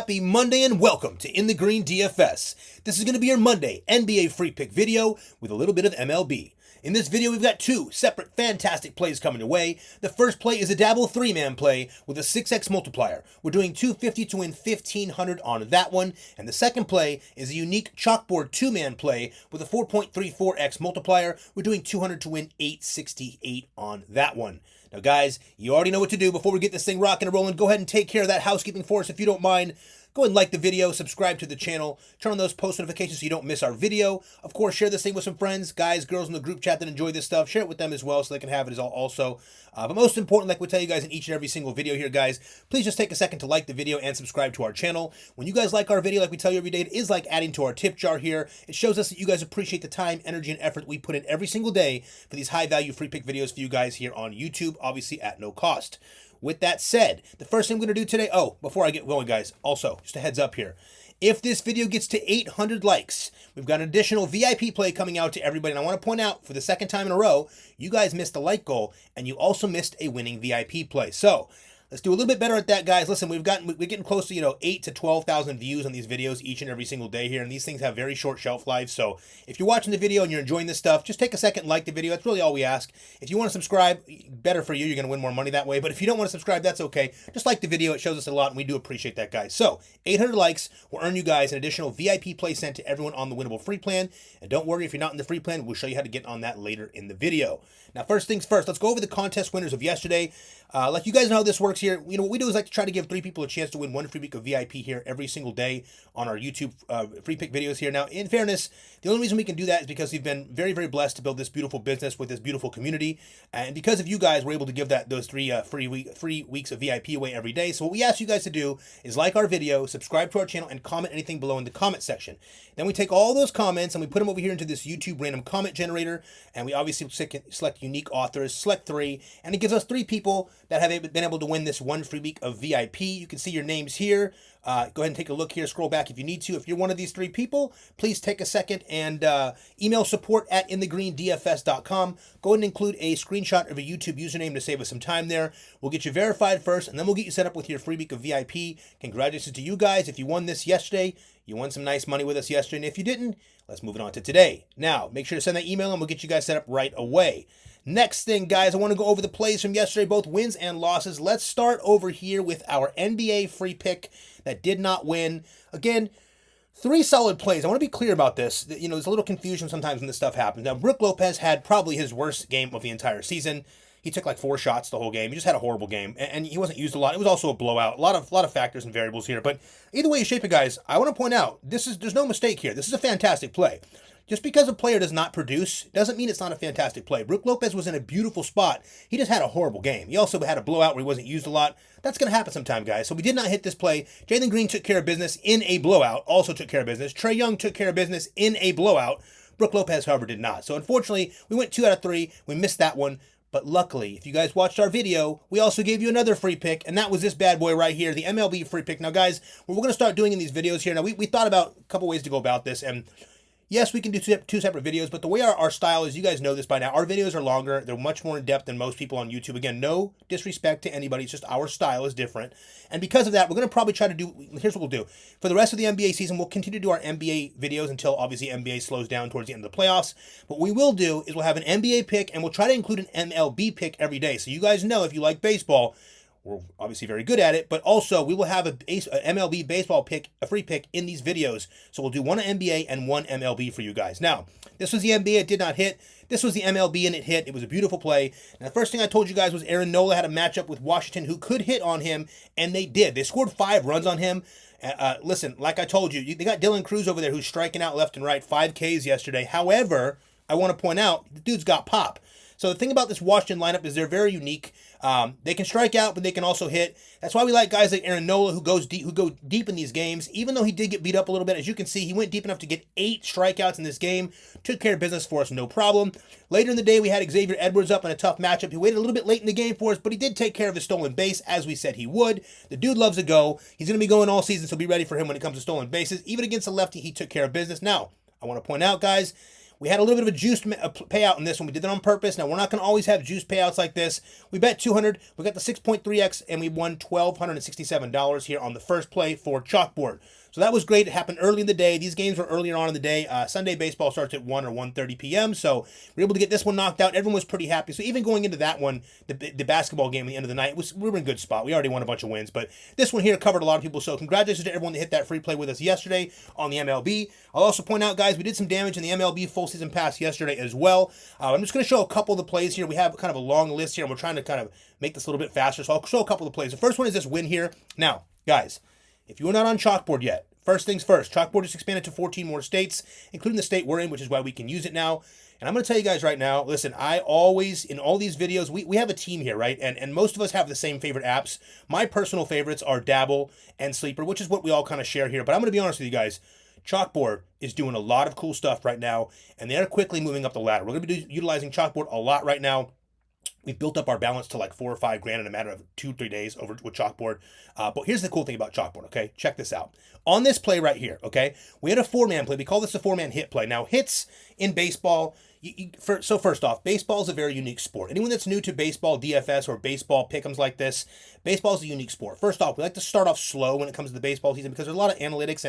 Happy Monday and welcome to In the Green DFS. This is going to be your Monday NBA free pick video with a little bit of MLB. In this video, we've got two separate fantastic plays coming your way. The first play is a Dabble 3-man play with a 6x multiplier. We're doing 250 to win 1,500 on that one. And the second play is a unique Chalkboard 2-man play with a 4.34x multiplier. We're doing 200 to win 868 on that one. Now, guys, you already know what to do. Before we get this thing rocking and rolling, go ahead and take care of that housekeeping for us if you don't mind. Go ahead and like the video, subscribe to the channel, turn on those post notifications so you don't miss our video. Of course, share this thing with some friends, guys, girls in the group chat that enjoy this stuff. Share it with them as well so they can have it as also. But most important, like we tell you guys in each and every single video here, guys, please just take a second to like the video and subscribe to our channel. When you guys like our video, like we tell you every day, it is like adding to our tip jar here. It shows us that you guys appreciate the time, energy, and effort we put in every single day for these high-value free pick videos for you guys here on YouTube, obviously at no cost. With that said, the first thing I'm going to do today, before I get going, guys, also, just a heads up here. If this video gets to 800 likes, we've got an additional VIP play coming out to everybody. And I want to point out, for the second time in a row, you guys missed a like goal, and you also missed a winning VIP play. So, let's do a little bit better at that, guys. Listen, we're getting close to 8 to 12,000 views on these videos each and every single day here, and these things have very short shelf lives. So if you're watching the video and you're enjoying this stuff, just take a second and like the video. That's really all we ask. If you want to subscribe, better for you. You're going to win more money that way. But if you don't want to subscribe, that's okay. Just like the video. It shows us a lot, and we do appreciate that, guys. So 800 likes will earn you guys an additional VIP play sent to everyone on the winnable free plan. And don't worry, if you're not in the free plan, we'll show you how to get on that later in the video. Now, first things first, let's go over the contest winners of yesterday. Like you guys know how this works here. What we do is like to try to give 3 people a chance to win 1 free week of VIP here every single day on our YouTube free pick videos here. Now, in fairness, the only reason we can do that is because we've been very, very blessed to build this beautiful business with this beautiful community. And because of you guys, we're able to give those 3 free weeks of VIP away every day. So what we ask you guys to do is like our video, subscribe to our channel, and comment anything below in the comment section. Then we take all those comments and we put them over here into this YouTube random comment generator. And we obviously select unique authors, select 3, and it gives us 3 people that have been able to win this 1 free week of VIP. You can see your names here. Go ahead and take a look here. Scroll back if you need to. If you're one of these 3 people, please take a second and email support@inthegreendfs.com. Go ahead and include a screenshot of a YouTube username to save us some time there. We'll get you verified first, and then we'll get you set up with your free week of VIP. Congratulations to you guys. If you won this yesterday, you won some nice money with us yesterday. And if you didn't, let's move it on to today. Now, make sure to send that email, and we'll get you guys set up right away. Next thing, guys, I want to go over the plays from yesterday, both wins and losses. Let's start over here with our NBA free pick that did not win. Again, 3 solid plays. I want to be clear about this. There's a little confusion sometimes when this stuff happens. Now, Brook Lopez had probably his worst game of the entire season. He took like 4 shots the whole game. He just had a horrible game, and he wasn't used a lot. It was also a blowout. A lot of factors and variables here. But either way you shape it, guys, I want to point out there's no mistake here. This is a fantastic play. Just because a player does not produce doesn't mean it's not a fantastic play. Brook Lopez was in a beautiful spot. He just had a horrible game. He also had a blowout where he wasn't used a lot. That's going to happen sometime, guys. So we did not hit this play. Jalen Green took care of business in a blowout, also took care of business. Trae Young took care of business in a blowout. Brook Lopez, however, did not. So unfortunately, we went 2 out of 3. We missed that one. But luckily, if you guys watched our video, we also gave you another free pick, and that was this bad boy right here, the MLB free pick. Now, guys, what we're going to start doing in these videos here, now we thought about a couple ways to go about this, and yes, we can do 2 separate videos, but the way our style is, you guys know this by now, our videos are longer. They're much more in-depth than most people on YouTube. Again, no disrespect to anybody. It's just our style is different. And because of that, we're going to probably try to do, here's what we'll do. For the rest of the NBA season, we'll continue to do our NBA videos until, obviously, NBA slows down towards the end of the playoffs. But what we will do is we'll have an NBA pick, and we'll try to include an MLB pick every day. So you guys know, if you like baseball, we're obviously very good at it, but also we will have a MLB baseball pick, a free pick in these videos. So we'll do 1 NBA and 1 MLB for you guys. Now, this was the NBA. It did not hit. This was the MLB, and it hit. It was a beautiful play. And the first thing I told you guys was Aaron Nola had a matchup with Washington who could hit on him, and they did. They scored 5 runs on him. Listen, like I told you, they got Dylan Cruz over there who's striking out left and right, 5 Ks yesterday. However, I want to point out, the dude's got pop. So the thing about this Washington lineup is they're very unique. They can strike out, but they can also hit. That's why we like guys like Aaron Nola who go deep in these games. Even though he did get beat up a little bit, as you can see, he went deep enough to get 8 strikeouts in this game. Took care of business for us, no problem. Later in the day, we had Xavier Edwards up in a tough matchup. He waited a little bit late in the game for us, but he did take care of his stolen base, as we said he would. The dude loves to go. He's going to be going all season, so be ready for him when it comes to stolen bases. Even against a lefty, he took care of business. Now, I want to point out, guys, We had a little bit of a juiced payout in this one. We did that on purpose. Now, we're not going to always have juiced payouts like this. We bet 200. We got the 6.3x, and we won $1,267 here on the first play for Chalkboard. So that was great. It happened early in the day. These games were earlier on in the day. Sunday baseball starts at 1 or 1:30 p.m., so we were able to get this one knocked out. Everyone was pretty happy. So even going into that one, the basketball game at the end of the night, we were in a good spot. We already won a bunch of wins, but this one here covered a lot of people. So congratulations to everyone that hit that free play with us yesterday on the MLB. I'll also point out, guys, we did some damage in the MLB full season pass yesterday as well. I'm just going to show a couple of the plays here. We have kind of a long list here, and we're trying to kind of make this a little bit faster. So I'll show a couple of the plays. The first one is this win here. Now, guys, if you're not on Chalkboard yet, first things first, Chalkboard is expanded to 14 more states, including the state we're in, which is why we can use it now. And I'm going to tell you guys right now, listen, I always, in all these videos, we have a team here, right? And most of us have the same favorite apps. My personal favorites are Dabble and Sleeper, which is what we all kind of share here. But I'm going to be honest with you guys, Chalkboard is doing a lot of cool stuff right now, and they're quickly moving up the ladder. We're going to be utilizing Chalkboard a lot right now. We've built up our balance to like $4 or $5 grand in a matter of 2-3 days over with Chalkboard. But here's the cool thing about Chalkboard, okay? Check this out. On this play right here, okay, we had a 4-man play. We call this a 4-man hit play. Now, hits in baseball, so first off, baseball is a very unique sport. Anyone that's new to baseball DFS or baseball pick'ems like this, baseball is a unique sport. First off, we like to start off slow when it comes to the baseball season because there's a lot of analytics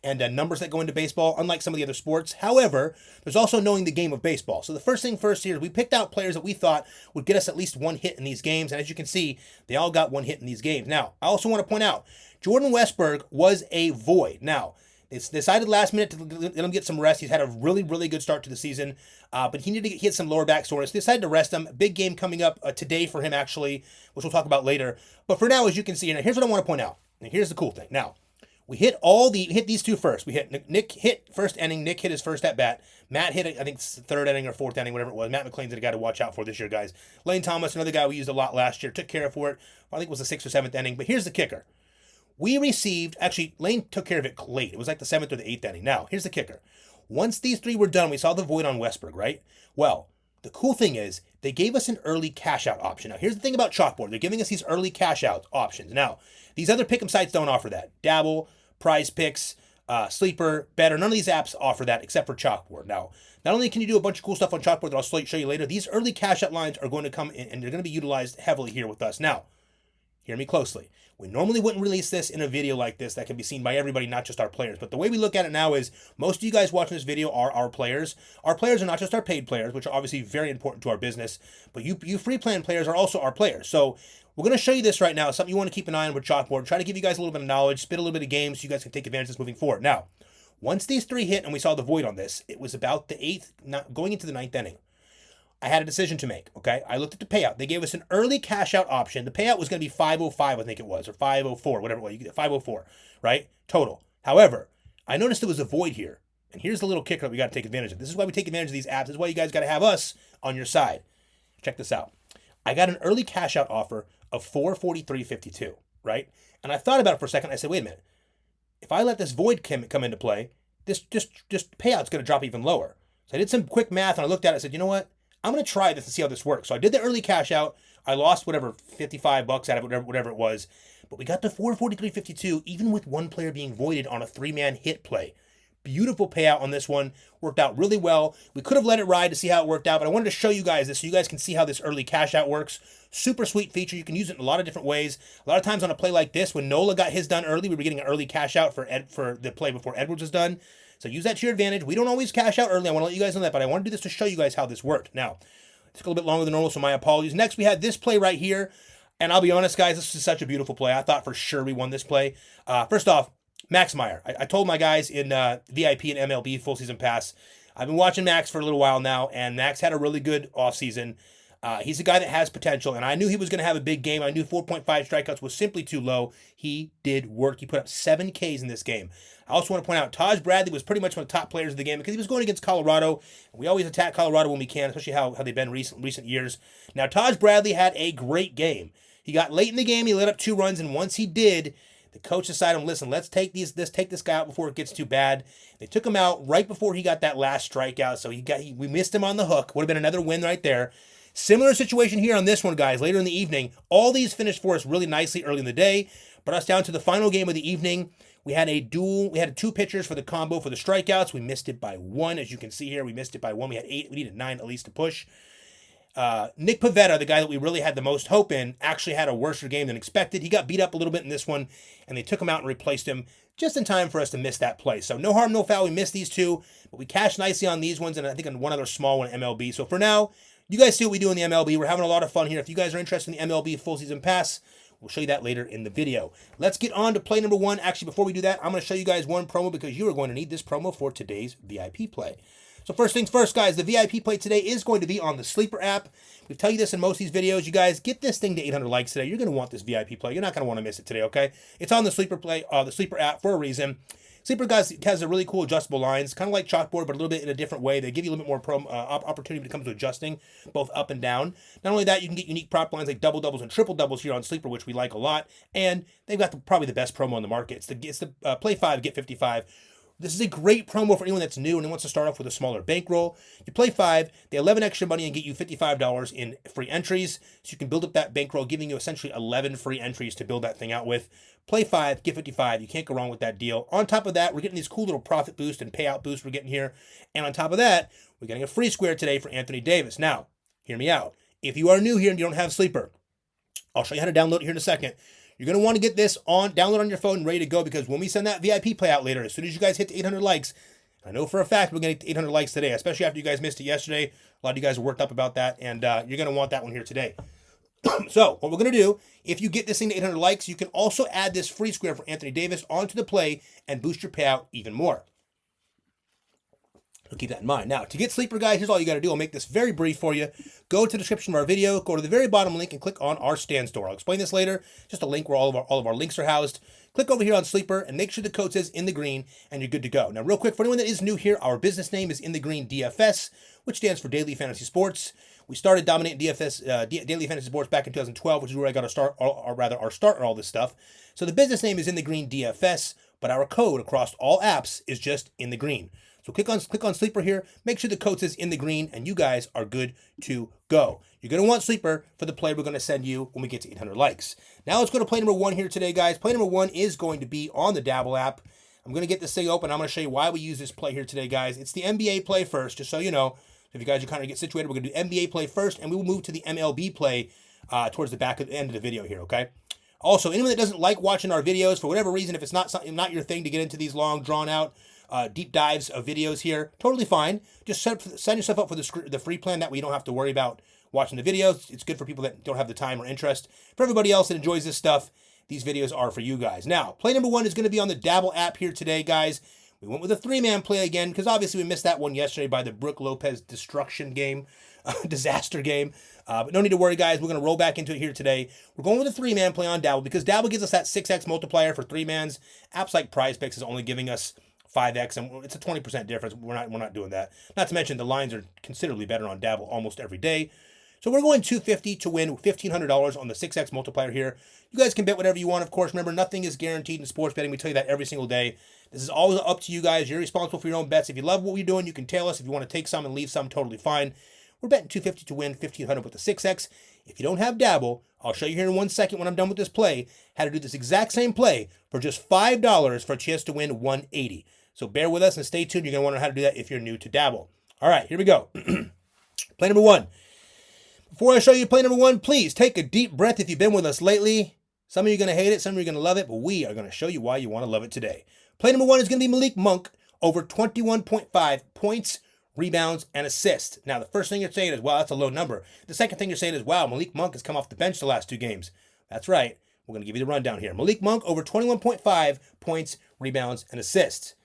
and numbers that go into baseball, unlike some of the other sports. However, there's also knowing the game of baseball. So the first thing first here is we picked out players that we thought would get us at least one hit in these games. And as you can see, they all got one hit in these games. Now, I also want to point out, Jordan Westburg was a void. Now, it's decided last minute to let him get some rest. He's had a really, really good start to the season, but he needed to hit some lower back soreness. They decided to rest him. Big game coming up today for him, actually, which we'll talk about later. But for now, as you can see, and here's what I want to point out. And here's the cool thing. Now, we hit these two first. We hit Nick hit first inning. Nick hit his first at bat. Matt hit, I think, third inning or fourth inning, whatever it was. Matt McLean's a guy to watch out for this year, guys. Lane Thomas, another guy we used a lot last year, took care of for it. I think it was the 6th or 7th inning. But here's the kicker. We received, actually, Lane took care of it late. It was like the 7th or the 8th inning. Now, here's the kicker. Once these three were done, we saw the void on Westburg, right? Well, the cool thing is they gave us an early cash out option. Now, here's the thing about Chalkboard. They're giving us these early cash out options. Now, these other pick'em sites don't offer that. Dabble, Prizepicks, Sleeper, Better, none of these apps offer that except for Chalkboard. Now, not only can you do a bunch of cool stuff on Chalkboard that I'll show you later, these early cash out lines are going to come in and they're going to be utilized heavily here with us. Now, hear me closely. We normally wouldn't release this in a video like this that can be seen by everybody, not just our players. But the way we look at it now is most of you guys watching this video are our players. Our players are not just our paid players, which are obviously very important to our business, but you free plan players are also our players. So we're going to show you this right now. It's something you want to keep an eye on with Chalkboard. Try to give you guys a little bit of knowledge, spit a little bit of games so you guys can take advantage of this moving forward. Now, once these three hit and we saw the void on this, it was about the 8th, going into the 9th inning. I had a decision to make, okay? I looked at the payout. They gave us an early cash out option. The payout was going to be 505, I think it was, or 504, whatever it was. You get 504, right? Total. However, I noticed there was a void here. And here's the little kicker that we got to take advantage of. This is why we take advantage of these apps. This is why you guys got to have us on your side. Check this out. I got an early cash out offer of 443.52, right? And I thought about it for a second. I said, wait a minute. If I let this void come into play, this just payout's going to drop even lower. So I did some quick math and I looked at it and said, you know what? I'm going to try this and see how this works. So I did the early cash out. I lost whatever, $55 out of it, whatever it was. But we got to 443.52, even with one player being voided on a 3-man hit play. Beautiful payout on this one. Worked out really well. We could have let it ride to see how it worked out, but I wanted to show you guys this so you guys can see how this early cash out works. Super sweet feature. You can use it in a lot of different ways. A lot of times on a play like this, when Nola got his done early, we were getting an early cash out for the play before Edwards was done. So use that to your advantage. We don't always cash out early. I want to let you guys know that, but I want to do this to show you guys how this worked. Now, it took a little bit longer than normal, so my apologies. Next, we had this play right here. And I'll be honest, guys, this is such a beautiful play. I thought for sure we won this play. First off, Max Meyer. I told my guys in VIP and MLB Full Season Pass, I've been watching Max for a little while now, and Max had a really good offseason. He's a guy that has potential, and I knew he was going to have a big game. I knew 4.5 strikeouts was simply too low. He did work. He put up 7 Ks in this game. I also want to point out Taj Bradley was pretty much one of the top players of the game because he was going against Colorado. We always attack Colorado when we can, especially how they've been recent years. Now, Taj Bradley had a great game. He got late in the game. He let up 2 runs, and once he did, the coach decided, listen, let's take this guy out before it gets too bad. They took him out right before he got that last strikeout, so we missed him on the hook. Would have been another win right there. Similar situation here on this one, guys. Later in the evening, all these finished for us really nicely early in the day. Brought us down to the final game of the evening. We had two pitchers for the combo for the strikeouts. We missed it by 1, as you can see here. We missed it by 1. We had 8. We needed 9 at least to push. Nick Pivetta, the guy that we really had the most hope in, actually had a worse game than expected. He got beat up a little bit in this one, and they took him out and replaced him just in time for us to miss that play. So no harm, no foul. We missed these 2, but we cashed nicely on these ones, and I think on one other small one, MLB. So for now, you guys see what we do in the MLB. We're having a lot of fun here. If you guys are interested in the MLB full season pass, we'll show you that later in the video. Let's get on to play number 1. Actually, before we do that, I'm going to show you guys one promo because you are going to need this promo for today's VIP play. So first things first, guys, the VIP play today is going to be on the Sleeper app. We tell you this in most of these videos. You guys, get this thing to 800 likes today. You're going to want this VIP play. You're not going to want to miss it today, okay? It's on the Sleeper app for a reason. Sleeper, guys, has a really cool adjustable lines, kind of like Chalkboard, but a little bit in a different way. They give you a little bit more opportunity when it comes to adjusting, both up and down. Not only that, you can get unique prop lines like double doubles and triple doubles here on Sleeper, which we like a lot. And they've got probably the best promo on the market. It's the play 5, get 55. This is a great promo for anyone that's new and wants to start off with a smaller bankroll. You play 5, they 11 extra money and get you $55 in free entries. So you can build up that bankroll, giving you essentially 11 free entries to build that thing out with. Play 5, get 55. You can't go wrong with that deal. On top of that, we're getting these cool little profit boost and payout boost we're getting here. And on top of that, we're getting a free square today for Anthony Davis. Now, hear me out. If you are new here and you don't have Sleeper, I'll show you how to download it here in a second. You're going to want to get this download on your phone and ready to go, because when we send that VIP play out later, as soon as you guys hit the 800 likes, I know for a fact we're going to get 800 likes today, especially after you guys missed it yesterday. A lot of you guys are worked up about that, and you're going to want that one here today. So what we're going to do, if you get this thing to 800 likes, you can also add this free square for Anthony Davis onto the play and boost your payout even more. So keep that in mind. Now, to get Sleeper, guys, here's all you got to do. I'll make this very brief for you. Go to the description of our video, go to the very bottom link, and click on our stand store. I'll explain this later. Just a link where all of our links are housed. Click over here on Sleeper and make sure the code says InTheGreen, and you're good to go. Now, real quick, for anyone that is new here, our business name is InTheGreen DFS, which stands for Daily Fantasy Sports. We started dominating DFS, Daily Fantasy Sports back in 2012, which is where I got our start, or rather our start on all this stuff. So the business name is InTheGreen DFS, but our code across all apps is just InTheGreen. So click on Sleeper here, make sure the code says InTheGreen, and you guys are good to go. You're going to want Sleeper for the play we're going to send you when we get to 800 likes. Now let's go to play number 1 here today, guys. Play number 1 is going to be on the Dabble app. I'm going to get this thing open. I'm going to show you why we use this play here today, guys. It's the NBA play first, just so you know. If you guys are kind of get situated, we're going to do NBA play first, and we will move to the MLB play towards the back of the end of the video here, okay? Also, anyone that doesn't like watching our videos, for whatever reason, if it's not your thing to get into these long, drawn-out deep dives of videos here, totally fine. Just sign yourself up for the free plan. That way you don't have to worry about watching the videos. It's good for people that don't have the time or interest. For everybody else that enjoys this stuff, these videos are for you guys. Now, play number 1 is going to be on the Dabble app here today, guys. We went with a 3-man play again because obviously we missed that one yesterday by the Brook Lopez destruction game, disaster game. But no need to worry, guys. We're going to roll back into it here today. We're going with a 3-man play on Dabble because Dabble gives us that 6x multiplier for 3-mans. Apps like Prizepicks is only giving us 5x, and it's a 20% difference. We're not doing that. Not to mention the lines are considerably better on Dabble almost every day. So we're going $250 to win $1,500 on the 6x multiplier here. You guys can bet whatever you want, of course. Remember, nothing is guaranteed in sports betting. We tell you that every single day. This is always up to you guys. You're responsible for your own bets. If you love what we're doing, you can tell us. If you want to take some and leave some, totally fine. We're betting $250 to win $1,500 with the 6x. If you don't have Dabble, I'll show you here in 1 second when I'm done with this play how to do this exact same play for just $5 for a chance to win $180. So bear with us and stay tuned. You're going to want to know how to do that if you're new to Dabble. All right, here we go. Play number 1. Before I show you play number 1, please take a deep breath if you've been with us lately. Some of you are going to hate it, some of you are going to love it, but we are going to show you why you want to love it today. Play number 1 is going to be Malik Monk over 21.5 points, rebounds, and assists. Now, the first thing you're saying is, wow, that's a low number. The second thing you're saying is, wow, Malik Monk has come off the bench the last 2 games. That's right. We're going to give you the rundown here. Malik Monk over 21.5 points, rebounds, and assists.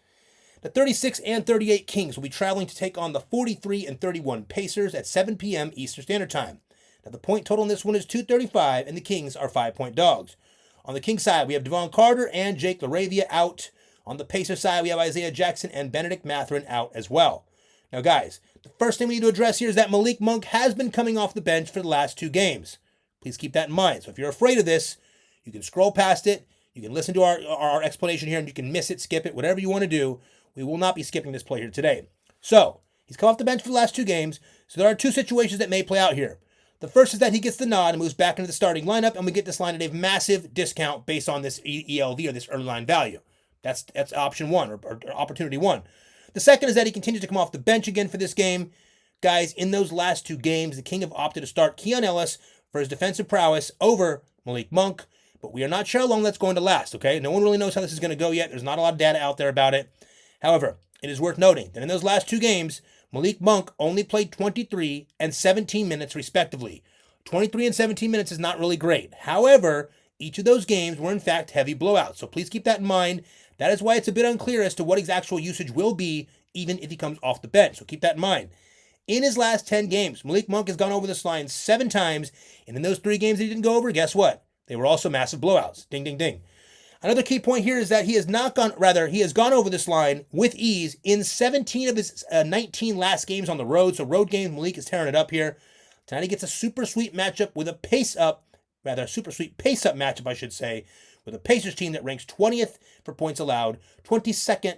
The 36 and 38 Kings will be traveling to take on the 43 and 31 Pacers at 7 p.m. Eastern Standard Time. Now, the point total in this one is 235, and the Kings are 5-point dogs. On the Kings side, we have Devon Carter and Jake LaRavia out. On the Pacers side, we have Isaiah Jackson and Benedict Mathurin out as well. Now, guys, the first thing we need to address here is that Malik Monk has been coming off the bench for the last 2 games. Please keep that in mind. So if you're afraid of this, you can scroll past it. You can listen to our explanation here, and you can miss it, skip it, whatever you want to do. We will not be skipping this play here today. So, he's come off the bench for the last 2 games, so there are 2 situations that may play out here. The first is that he gets the nod and moves back into the starting lineup, and we get this line at a massive discount based on this ELV, or this early line value. That's option one, or opportunity one. The second is that he continues to come off the bench again for this game. Guys, in those last two games, the King have opted to start Keon Ellis for his defensive prowess over Malik Monk, but we are not sure how long that's going to last, okay? No one really knows how this is going to go yet. There's not a lot of data out there about it. However, it is worth noting that in those last two games, Malik Monk only played 23 and 17 minutes respectively. 23 and 17 minutes is not really great. However, each of those games were in fact heavy blowouts, so please keep that in mind. That is why it's a bit unclear as to what his actual usage will be, even if he comes off the bench, so keep that in mind. In his last 10 games, Malik Monk has gone over this line 7 times, and in those 3 games that he didn't go over, guess what? They were also massive blowouts. Ding, ding, ding. Another key point here is that he has gone over this line with ease in 17 of his 19 last games on the road. So road games, Malik is tearing it up here. Tonight he gets a super sweet matchup with a super sweet pace-up matchup, I should say, with a Pacers team that ranks 20th for points allowed, 22nd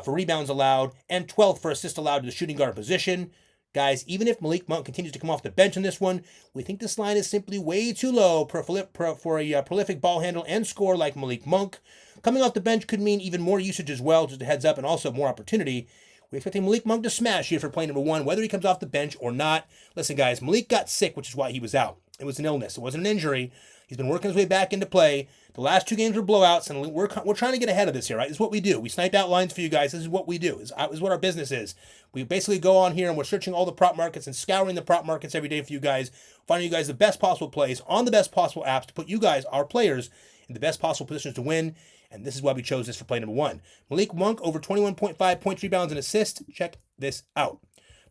for rebounds allowed, and 12th for assists allowed to the shooting guard position. Guys, even if Malik Monk continues to come off the bench in this one, we think this line is simply way too low for a prolific ball handle and scorer like Malik Monk. Coming off the bench could mean even more usage as well, just a heads up, and also more opportunity. We're expecting Malik Monk to smash here for play number 1, whether he comes off the bench or not. Listen, guys, Malik got sick, which is why he was out. It was an illness. It wasn't an injury. He's been working his way back into play. The last 2 games were blowouts, and we're trying to get ahead of this here, right? This is what we do. We snipe out lines for you guys. This is what we do. This is what our business is. We basically go on here, and we're searching all the prop markets and scouring the prop markets every day for you guys, finding you guys the best possible plays on the best possible apps to put you guys, our players, in the best possible positions to win. And this is why we chose this for play number 1. Malik Monk over 21.5 points, rebounds, and assists. Check this out.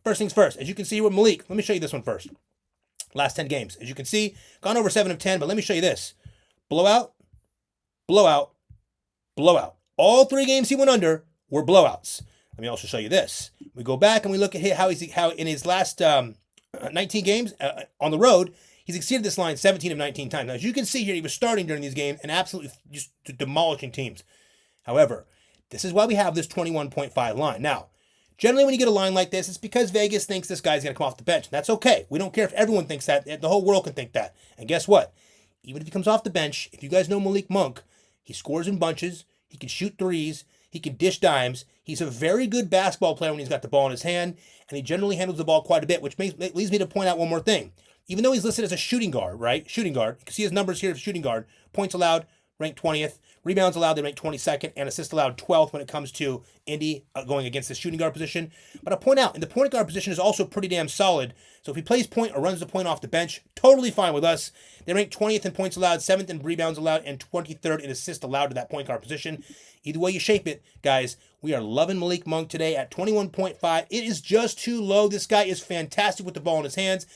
First things first, as you can see with Malik, let me show you this one first. Last 10 games. As you can see, gone over 7 of 10, but let me show you this. Blowout, blowout, blowout. All 3 games he went under were blowouts. Let me also show you this. We go back and we look at how in his last 19 games on the road, he's exceeded this line 17 of 19 times. Now, as you can see here, he was starting during these games and absolutely just demolishing teams. However, this is why we have this 21.5 line. Now, generally when you get a line like this, it's because Vegas thinks this guy's going to come off the bench. That's okay. We don't care if everyone thinks that. The whole world can think that. And guess what? Even if he comes off the bench, if you guys know Malik Monk, he scores in bunches, he can shoot threes, he can dish dimes. He's a very good basketball player when he's got the ball in his hand, and he generally handles the ball quite a bit, which leads me to point out one more thing. Even though he's listed as a shooting guard, right? Shooting guard. You can see his numbers here of shooting guard. Points allowed, ranked 20th. Rebounds allowed, they rank 22nd. And assists allowed, 12th when it comes to Indy going against the shooting guard position. But I'll point out, in the point guard position is also pretty damn solid. So if he plays point or runs the point off the bench, totally fine with us. They rank 20th in points allowed, 7th in rebounds allowed, and 23rd in assists allowed to that point guard position. Either way you shape it, guys, we are loving Malik Monk today at 21.5. It is just too low. This guy is fantastic with the ball in his hands.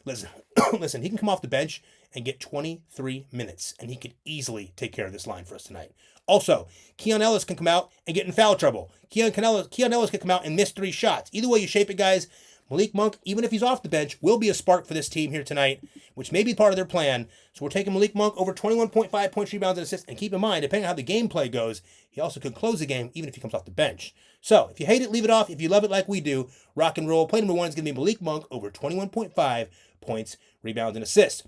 Listen, he can come off the bench and get 23 minutes, and he could easily take care of this line for us tonight. Also, Keon Ellis can come out and get in foul trouble. Keon Ellis can come out and miss 3 shots. Either way you shape it, guys, Malik Monk, even if he's off the bench, will be a spark for this team here tonight, which may be part of their plan. So we're taking Malik Monk over 21.5 points, rebounds, and assists. And keep in mind, depending on how the gameplay goes, he also could close the game even if he comes off the bench. So if you hate it, leave it off. If you love it like we do, rock and roll. Play number 1 is going to be Malik Monk over 21.5 points, rebounds, and assists.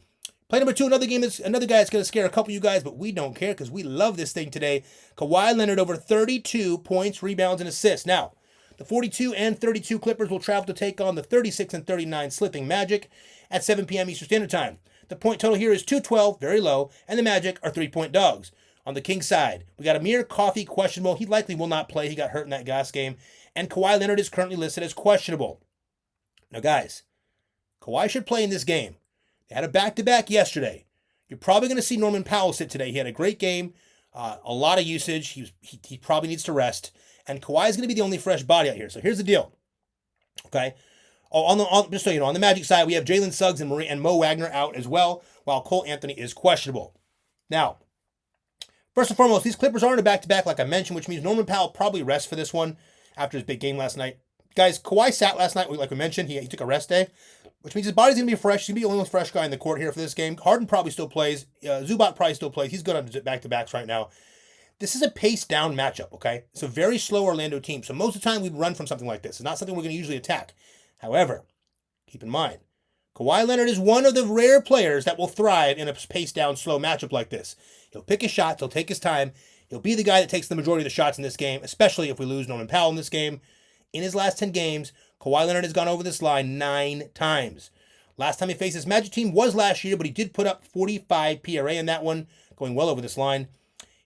Play number 2, another guy that's going to scare a couple of you guys, but we don't care because we love this thing today. Kawhi Leonard over 32 points, rebounds, and assists. Now, the 42 and 32 Clippers will travel to take on the 36 and 39 Slipping Magic at 7 p.m. Eastern Standard Time. The point total here is 212, very low, and the Magic are 3-point dogs. On the Kings side, we got Amir Coffey questionable. He likely will not play. He got hurt in that last game. And Kawhi Leonard is currently listed as questionable. Now, guys, Kawhi should play in this game. They had a back-to-back yesterday. You're probably going to see Norman Powell sit today. He had a great game, a lot of usage. He probably needs to rest. And Kawhi is going to be the only fresh body out here. So here's the deal. Okay? Just so you know, on the Magic side, we have Jalen Suggs and Mo Wagner out as well, while Cole Anthony is questionable. Now, first and foremost, these Clippers are in a back-to-back, like I mentioned, which means Norman Powell probably rests for this one after his big game last night. Guys, Kawhi sat last night, like we mentioned. He took a rest day, which means his body's going to be fresh. He's going to be the only fresh guy in the court here for this game. Harden probably still plays. Zubac probably still plays. He's good on back-to-backs right now. This is a pace-down matchup, okay? It's a very slow Orlando team, so most of the time we run from something like this. It's not something we're going to usually attack. However, keep in mind, Kawhi Leonard is one of the rare players that will thrive in a pace-down, slow matchup like this. He'll pick his shots. He'll take his time. He'll be the guy that takes the majority of the shots in this game, especially if we lose Norman Powell in this game. In his last 10 games, Kawhi Leonard has gone over this line 9 times. Last time he faced his Magic team was last year, but he did put up 45 PRA in that one, going well over this line.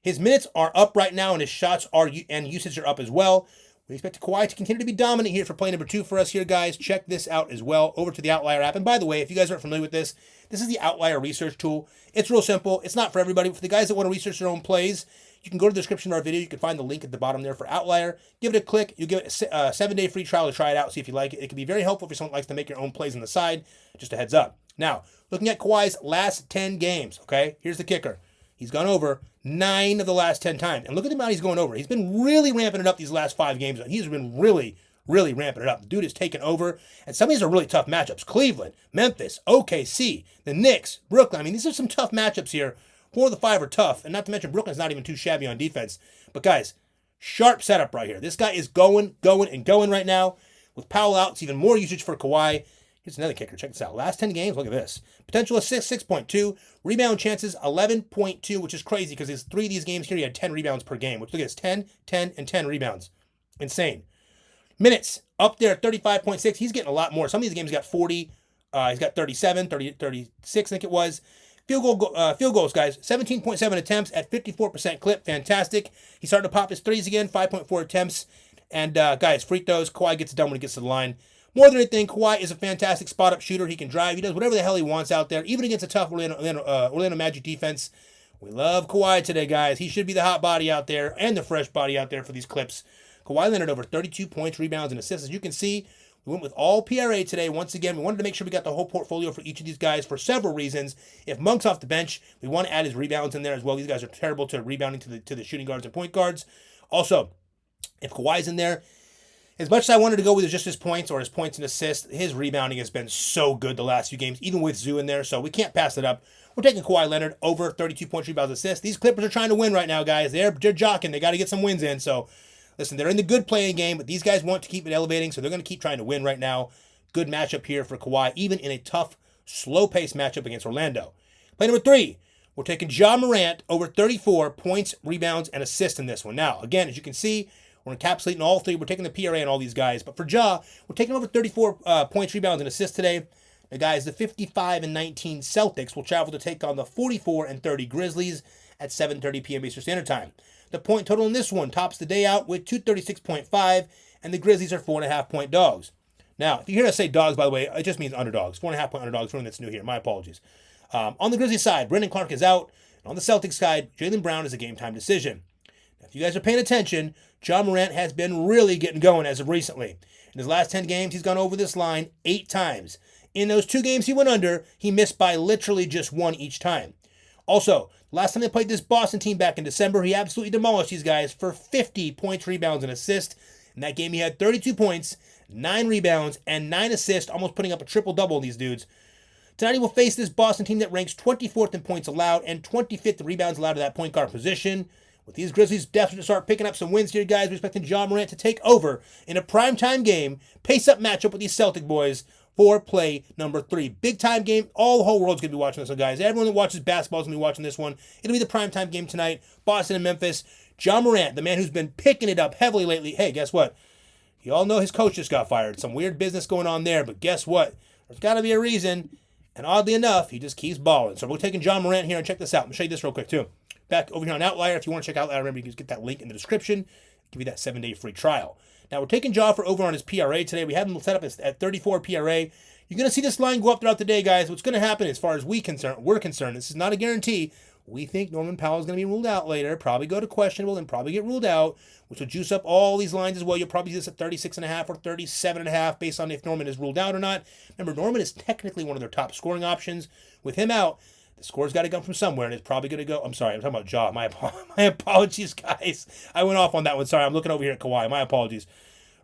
His minutes are up right now, and his shots and usage are up as well. We expect Kawhi to continue to be dominant here for play number 2 for us here, guys. Check this out as well over to the Outlier app. And by the way, if you guys aren't familiar with this is the Outlier research tool. It's real simple. It's not for everybody, but for the guys that want to research their own plays, you can go to the description of our video. You can find the link at the bottom there for Outlier. Give it a click. You give it a 7-day free trial to try it out, see if you like it. It can be very helpful for someone who likes to make your own plays on the side. Just a heads up. Now, looking at Kawhi's last 10 games, okay? Here's the kicker. He's gone over 9 of the last 10 times. And look at the amount he's going over. He's been really ramping it up these last 5 games. He's been really ramping it up. The dude is taking over. And some of these are really tough matchups. Cleveland, Memphis, OKC, the Knicks, Brooklyn. I mean, these are some tough matchups here. 4 of the 5 are tough. And not to mention, Brooklyn's not even too shabby on defense. But guys, sharp setup right here. This guy is going right now. With Powell out, it's even more usage for Kawhi. Here's another kicker. Check this out. Last 10 games, look at this. Potential assist, 6.2. Rebound chances, 11.2, which is crazy because there's 3 of these games here, he had 10 rebounds per game. Which, look at this, 10, 10, and 10 rebounds. Insane. Minutes, up there at 35.6. He's getting a lot more. Some of these games got 40. He's got 37, 30, 36, I think it was. Field goals, guys. 17.7 attempts at 54% clip. Fantastic. He started to pop his threes again, 5.4 attempts. And, guys, free throws. Kawhi gets it done when he gets to the line. More than anything, Kawhi is a fantastic spot-up shooter. He can drive. He does whatever the hell he wants out there, even against a tough Orlando Magic defense. We love Kawhi today, guys. He should be the hot body out there and the fresh body out there for these clips. Kawhi Leonard over 32 points, rebounds, and assists. As you can see, we went with all PRA today. Once again, we wanted to make sure we got the whole portfolio for each of these guys for several reasons. If Monk's off the bench, we want to add his rebounds in there as well. These guys are terrible to rebounding to the shooting guards and point guards. Also, if Kawhi's in there, as much as I wanted to go with just his points or his points and assists, his rebounding has been so good the last few games, even with Zoo in there, so we can't pass it up. We're taking Kawhi Leonard over 32 points, rebounds, assists. These Clippers are trying to win right now, guys. They're jockeying. They got to get some wins in. So, listen, they're in the good playing game, but these guys want to keep it elevating, so they're going to keep trying to win right now. Good matchup here for Kawhi, even in a tough, slow-paced matchup against Orlando. Play number 3. We're taking Morant over 34 points, rebounds, and assists in this one. Now, again, as you can see, we're encapsulating all 3. We're taking the PRA on all these guys. But for we're taking over 34 points, rebounds, and assists today. The guys, the 55 and 19 Celtics will travel to take on the 44 and 30 Grizzlies at 7:30 p.m. Eastern Standard Time. The point total in this one tops the day out with 236.5, and the Grizzlies are 4.5-point dogs. Now, if you hear us say dogs, by the way, it just means underdogs. 4.5-point underdogs for anyone that's new here. My apologies. On the Grizzlies side, Brendan Clark is out. And on the Celtics side, Jaylen Brown is a game-time decision. Now, if you guys are paying attention, Morant has been really getting going as of recently. In his last 10 games, he's gone over this line 8 times. In those 2 games he went under, he missed by literally just 1 each time. Also, last time they played this Boston team back in December, he absolutely demolished these guys for 50 points, rebounds, and assists. In that game, he had 32 points, 9 rebounds, and 9 assists, almost putting up a triple-double on these dudes. Tonight he will face this Boston team that ranks 24th in points allowed and 25th in rebounds allowed to that point guard position. With these Grizzlies desperate to start picking up some wins here, guys, we're expecting Morant to take over in a primetime game, pace-up matchup with these Celtic boys for play number 3. Big-time game. All the whole world's going to be watching this one, guys. Everyone that watches basketball is going to be watching this one. It'll be the primetime game tonight. Boston and Memphis. Morant, the man who's been picking it up heavily lately. Hey, guess what? You all know his coach just got fired. Some weird business going on there, but guess what? There's got to be a reason. And oddly enough, he just keeps balling. So we're taking Morant here, and check this out. I'm going to show you this real quick, too. Back over here on Outlier. If you want to check out Outlier, remember you can get that link in the description. Give you that 7-day free trial. Now, we're taking for over on his PRA today. We have him set up at 34 PRA. You're going to see this line go up throughout the day, guys. What's going to happen as far as we're concerned, this is not a guarantee. We think Norman Powell is going to be ruled out later, probably go to questionable, and probably get ruled out, which will juice up all these lines as well. You'll probably see this at 36.5 or 37.5 based on if Norman is ruled out or not. Remember, Norman is technically one of their top scoring options. With him out, the score's got to come from somewhere, and it's probably going to go. I'm sorry, I'm talking about My apologies, guys. I went off on that one. Sorry, I'm looking over here at Kawhi. My apologies.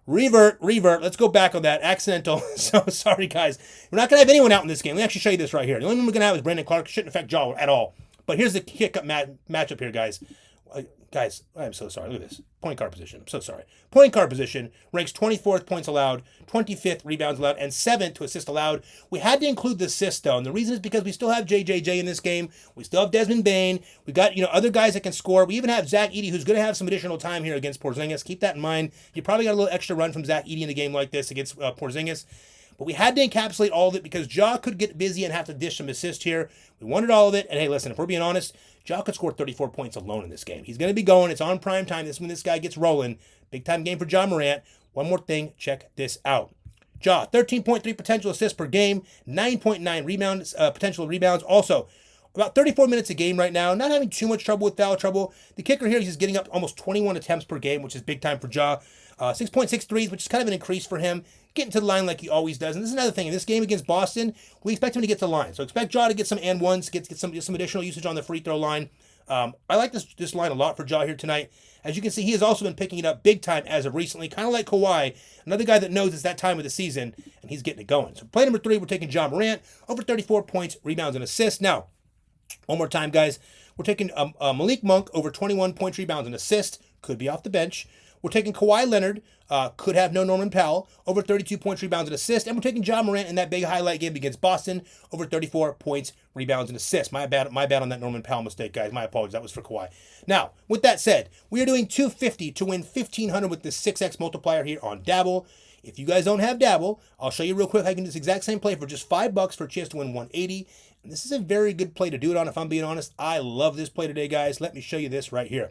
Revert. Let's go back on that. Accidental. So, sorry, guys. We're not going to have anyone out in this game. Let me actually show you this right here. The only one we're going to have is Brandon Clark. Shouldn't affect Ja at all. But here's the kick-up matchup here, guys. Guys, I'm so sorry. Look at this. Point guard position. I'm so sorry. Point guard position ranks 24th points allowed, 25th rebounds allowed, and 7th to assist allowed. We had to include the assist, though, and the reason is because we still have JJJ in this game. We still have Desmond Bane. We got, other guys that can score. We even have Zach Edey, who's going to have some additional time here against Porzingis. Keep that in mind. You probably got a little extra run from Zach Edey in a game like this against Porzingis. But we had to encapsulate all of it because Ja could get busy and have to dish some assists here. We wanted all of it. And hey, listen, if we're being honest, Ja could score 34 points alone in this game. He's going to be going. It's on prime time. This is when this guy gets rolling. Big time game for Ja Morant. One more thing. Check this out. Ja, 13.3 potential assists per game, 9.9 rebounds, potential rebounds. Also, about 34 minutes a game right now. Not having too much trouble with foul trouble. The kicker here, he's getting up to almost 21 attempts per game, which is big time for Ja. 6.6 threes, which is kind of an increase for him. Getting to the line like he always does. And this is another thing. In this game against Boston, we expect him to get to the line. So expect Ja to get some and ones, get some additional usage on the free throw line. I like this line a lot for Ja here tonight. As you can see, he has also been picking it up big time as of recently, kind of like Kawhi, another guy that knows it's that time of the season, and he's getting it going. So play number 3, we're taking Ja Morant, over 34 points, rebounds, and assists. Now, one more time, guys. We're taking Malik Monk, over 21 points, rebounds, and assists. Could be off the bench. We're taking Kawhi Leonard, could have no Norman Powell, over 32 points, rebounds, and assists. And we're taking Ja Morant in that big highlight game against Boston, over 34 points, rebounds, and assists. My bad on that Norman Powell mistake, guys. My apologies. That was for Kawhi. Now, with that said, we are doing $250 to win $1,500 with this 6x multiplier here on Dabble. If you guys don't have Dabble, I'll show you real quick how you can do this exact same play for just $5 for a chance to win $180. And this is a very good play to do it on, if I'm being honest. I love this play today, guys. Let me show you this right here.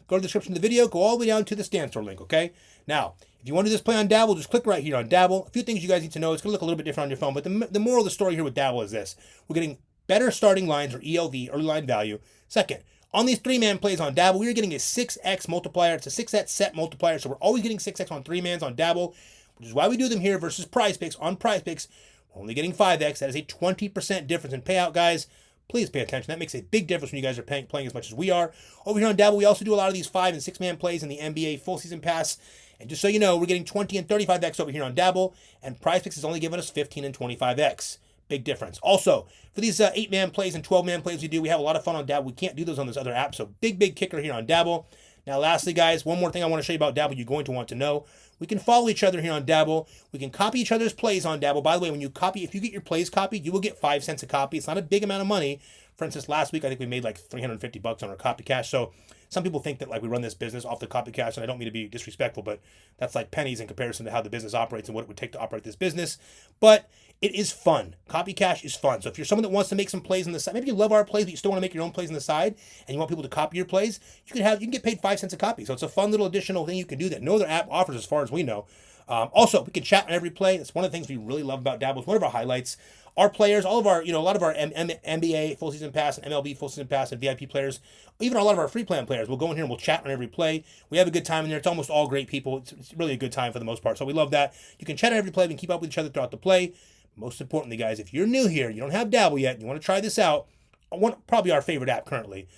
Go to the description of the video, go all the way down to the Stand Store link, okay? Now, if you want to do this play on Dabble, just click right here on Dabble. A few things you guys need to know. It's going to look a little bit different on your phone, but the moral of the story here with Dabble is this. We're getting better starting lines, or ELV, early line value. Second, on these 3-man plays on Dabble, we are getting a 6x multiplier. It's a 6x set multiplier, so we're always getting 6x on 3-mans on Dabble, which is why we do them here versus Prizepicks. On Prizepicks, we're only getting 5x. That is a 20% difference in payout, guys. Please pay attention. That makes a big difference when you guys are playing as much as we are. Over here on Dabble, we also do a lot of these 5- and 6-man plays in the NBA full season pass. And just so you know, we're getting 20 and 35x over here on Dabble, and Prizepicks is only giving us 15 and 25x. Big difference. Also, for these 8-man plays and 12-man plays we have a lot of fun on Dabble. We can't do those on this other app, so big kicker here on Dabble. Now, lastly, guys, one more thing I want to show you about Dabble you're going to want to know. We can follow each other here on Dabble. We can copy each other's plays on Dabble. By the way, when you copy, if you get your plays copied, you will get 5 cents a copy. It's not a big amount of money. For instance, last week, I think we made like $350 on our copy cash. So some people think that like we run this business off the copy cash, and I don't mean to be disrespectful, but that's like pennies in comparison to how the business operates and what it would take to operate this business. But it is fun. Copy cash is fun. So if you're someone that wants to make some plays on the side, maybe you love our plays, but you still want to make your own plays on the side, and you want people to copy your plays, you can get paid 5 cents a copy. So it's a fun little additional thing you can do that no other app offers as far as we know. Also, we can chat on every play. That's one of the things we really love about Dabble. It's one of our highlights. Our players, all of our, a lot of our NBA full season pass and MLB full season pass and VIP players, even a lot of our free plan players, we'll go in here and we'll chat on every play. We have a good time in there. It's almost all great people. It's really a good time for the most part. So we love that. You can chat on every play. We can keep up with each other throughout the play. Most importantly, guys, if you're new here, you don't have Dabble yet, you want to try this out, probably our favorite app currently.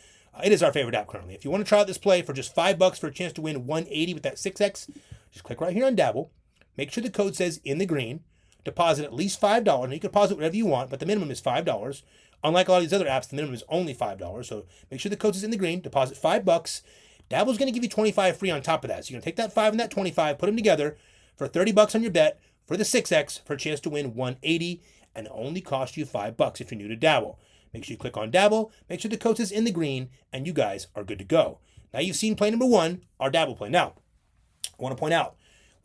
It is our favorite app currently. If you want to try out this play for just $5 for a chance to win 180 with that 6x, just click right here on Dabble. Make sure the code says InTheGreen. Deposit at least $5. And you can deposit whatever you want, but the minimum is $5. Unlike a lot of these other apps, the minimum is only $5. So make sure the code says InTheGreen. Deposit $5. Dabble's going to give you 25 free on top of that. So you're going to take that 5 and that 25, put them together for $30 on your bet for the 6x for a chance to win 180, and it only costs you $5 if you're new to Dabble. Make sure you click on Dabble. Make sure the code says InTheGreen, and you guys are good to go. Now you've seen play number 1, our Dabble play. Now, I want to point out,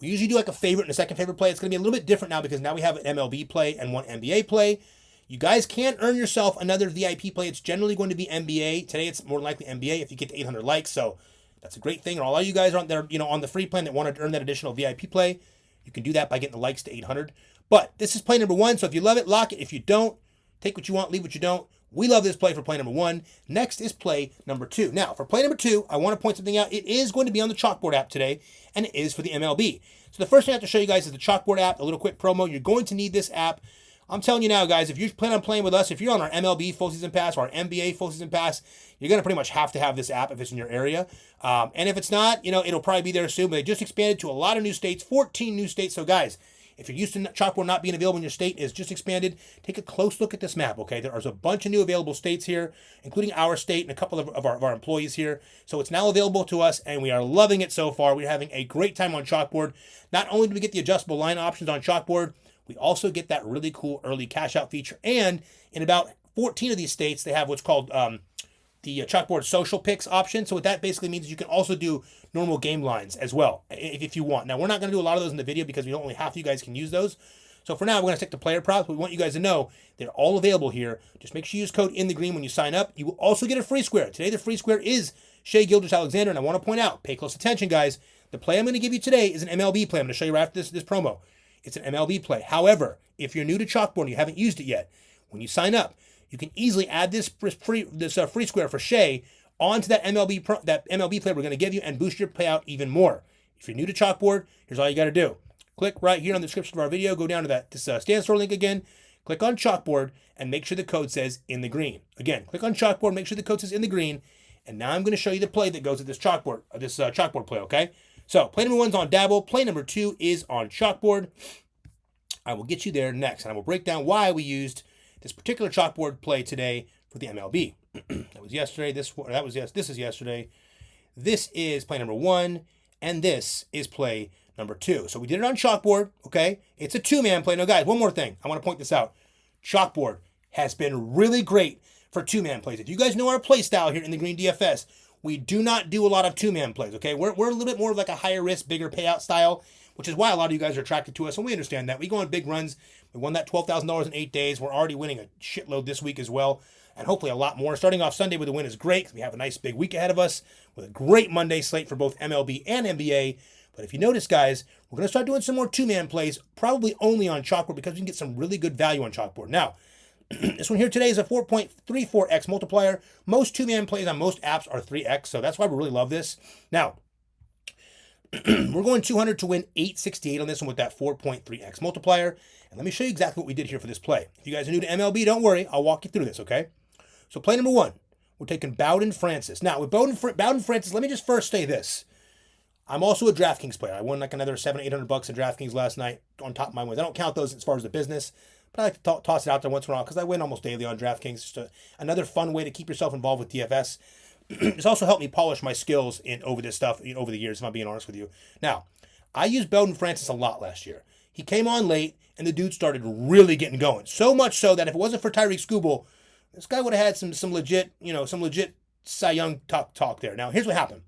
we usually do like a favorite and a second favorite play. It's going to be a little bit different now because now we have an MLB play and one NBA play. You guys can't earn yourself another VIP play. It's generally going to be NBA. Today it's more likely NBA if you get to 800 likes. So that's a great thing. And all you guys out there, on the free plan that want to earn that additional VIP play, you can do that by getting the likes to 800. But this is play number 1. So if you love it, lock it. If you don't, take what you want, leave what you don't. We love this play for play number 1. Next is play number 2. Now, for play number 2, I want to point something out. It is going to be on the Chalkboard app today, and it is for the MLB. So the first thing I have to show you guys is the Chalkboard app, a little quick promo. You're going to need this app. I'm telling you now, guys, if you plan on playing with us, if you're on our MLB full season pass or our NBA full season pass, you're going to pretty much have to have this app if it's in your area. And if it's not, it'll probably be there soon, but they just expanded to a lot of new states, 14 new states. So, guys, If you're used to Chalkboard not being available in your state, it's just expanded. Take a close look at this map, okay? There's a bunch of new available states here, including our state and a couple of our employees here. So it's now available to us, and we are loving it so far. We're having a great time on Chalkboard. Not only do we get the adjustable line options on Chalkboard, we also get that really cool early cash out feature. And in about 14 of these states, they have what's called the Chalkboard social picks option. So what that basically means is you can also do normal game lines as well, if you want. Now, we're not going to do a lot of those in the video because only half of you guys can use those. So for now, we're going to stick to player props. We want you guys to know they're all available here. Just make sure you use code InTheGreen when you sign up. You will also get a free square. Today, the free square is Shai Gilgeous-Alexander. And I want to point out, pay close attention, guys. The play I'm going to give you today is an MLB play. I'm going to show you right after this promo. It's an MLB play. However, if you're new to Chalkboard and you haven't used it yet, when you sign up, you can easily add this free square for Shai onto that MLB play we're going to give you and boost your payout even more. If you're new to Chalkboard, here's all you got to do. Click right here on the description of our video. Go down to this stand store link again. Click on Chalkboard and make sure the code says InTheGreen. Again, click on Chalkboard, make sure the code says InTheGreen. And now I'm going to show you the play that goes with this Chalkboard play, okay? So play number 1's on Dabble. Play number 2 is on Chalkboard. I will get you there next, and I will break down why we used this particular Chalkboard play today for the MLB. That was yesterday. This is yesterday. This is play number 1, and this is play number 2. So we did it on Chalkboard, okay? It's a 2-man play. Now, guys, one more thing. I want to point this out. Chalkboard has been really great for 2-man plays. If you guys know our play style here in the Green DFS, we do not do a lot of 2-man plays, okay? We're a little bit more of like a higher risk, bigger payout style, which is why a lot of you guys are attracted to us, and we understand that. We go on big runs. We won that $12,000 in 8 days. We're already winning a shitload this week as well, and hopefully a lot more. Starting off Sunday with a win is great because we have a nice big week ahead of us with a great Monday slate for both MLB and NBA. But if you notice, guys, we're going to start doing some more 2-man plays, probably only on Chalkboard because we can get some really good value on Chalkboard. Now, this one here today is a 4.34x multiplier. Most 2-man plays on most apps are 3x, so that's why we really love this. Now, we're going 200 to win 868 on this one with that 4.3x multiplier. And let me show you exactly what we did here for this play. If you guys are new to MLB, don't worry. I'll walk you through this, okay? So play number 1, we're taking Bowden Francis. Now, with Bowden Francis, let me just first say this. I'm also a DraftKings player. I won like another $700-800 in DraftKings last night on top of my wins. I don't count those as far as the business, but I like to toss it out there once in a while because I win almost daily on DraftKings. Just another fun way to keep yourself involved with DFS. It's also helped me polish my skills over this stuff over the years, if I'm being honest with you. Now, I used Bowden Francis a lot last year. He came on late, and the dude started really getting going. So much so that if it wasn't for Tyreek Skubal, this guy would have had some legit Cy Young talk there. Now, here's what happened.